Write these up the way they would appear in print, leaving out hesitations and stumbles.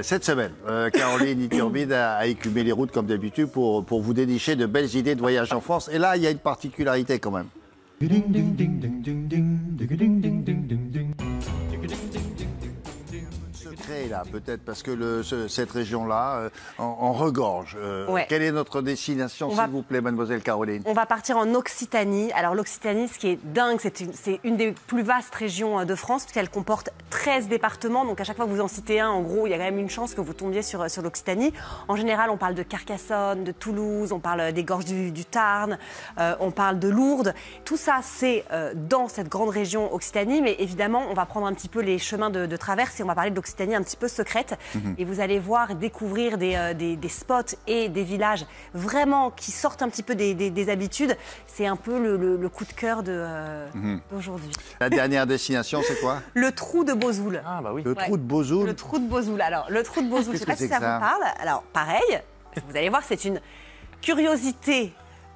Cette semaine, Caroline Iturbide a écumé les routes comme d'habitude pour vous dénicher de belles idées de voyage en France. Et là, il y a une particularité quand même. Secret là, peut-être parce que cette région-là en regorge. Ouais. Quelle est notre destination, s'il vous plaît, mademoiselle Caroline? On va partir en Occitanie. Alors l'Occitanie, ce qui est dingue, c'est une des plus vastes régions de France, puisqu'elle comporte 13 départements. Donc à chaque fois que vous en citez un, en gros, il y a quand même une chance que vous tombiez sur l'Occitanie. En général, on parle de Carcassonne, de Toulouse, on parle des gorges du Tarn, on parle de Lourdes. Tout ça, c'est dans cette grande région Occitanie. Mais évidemment, on va prendre un petit peu les chemins de traverse et on va parler de l'Occitanie un petit peu secrète. Et vous allez voir et découvrir des spots et des villages vraiment qui sortent un petit peu des habitudes. C'est un peu le coup de cœur d'aujourd'hui. La dernière destination, c'est quoi? Le trou de Bozoul. Ah bah oui. Le trou de Bozoul. Le trou de Bozoul. Alors, le trou de Bozoul, je ne sais pas si ça vous parle. Alors, pareil, vous allez voir, c'est une curiosité,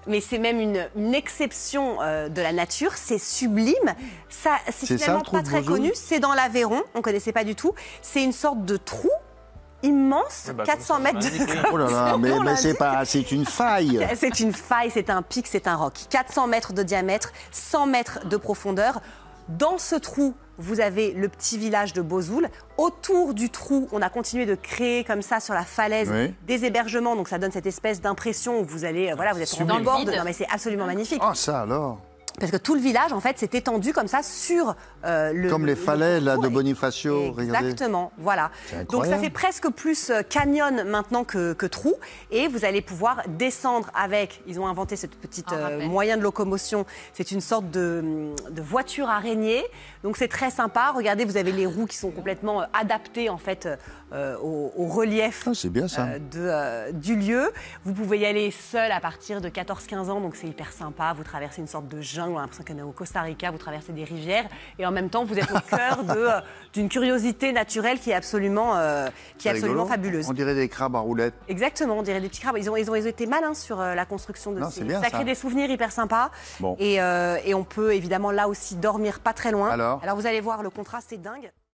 mais c'est même une exception de la nature. C'est sublime. C'est finalement pas très connu. C'est dans l'Aveyron. On ne connaissait pas du tout. C'est une sorte de trou immense, 400 mètres de... Oh là là, mais c'est une faille. C'est une faille, c'est un pic, c'est un roc. 400 mètres de diamètre, 100 mètres de profondeur. Dans ce trou, vous avez le petit village de Bozoul. Autour du trou, on a continué de créer comme ça sur la falaise des hébergements. Donc ça donne cette espèce d'impression où vous allez, vous êtes dans le bord. Non mais c'est absolument magnifique. Ah ça alors. Parce que tout le village, en fait, s'est étendu comme ça sur Comme les falaises là, de Bonifacio, exactement, regardez. Voilà. Donc ça fait presque plus canyon maintenant que trou. Et vous allez pouvoir descendre avec, ils ont inventé cette petite moyen de locomotion. C'est une sorte de voiture araignée. Donc c'est très sympa. Regardez, vous avez les roues qui sont complètement adaptées en fait au relief bien, ça. Du lieu. Vous pouvez y aller seul à partir de 14-15 ans, donc c'est hyper sympa. Vous traversez une sorte de jungle, on a l'impression qu'on est au Costa Rica, vous traversez des rivières et en même temps vous êtes au cœur d'une curiosité naturelle qui est absolument fabuleuse. On dirait des crabes à roulettes. Exactement, on dirait des petits crabes. Ils ont été malins sur la construction de ces... Ça crée des souvenirs hyper sympas. Bon. Et on peut évidemment là aussi dormir pas très loin. Alors vous allez voir, le contraste est dingue.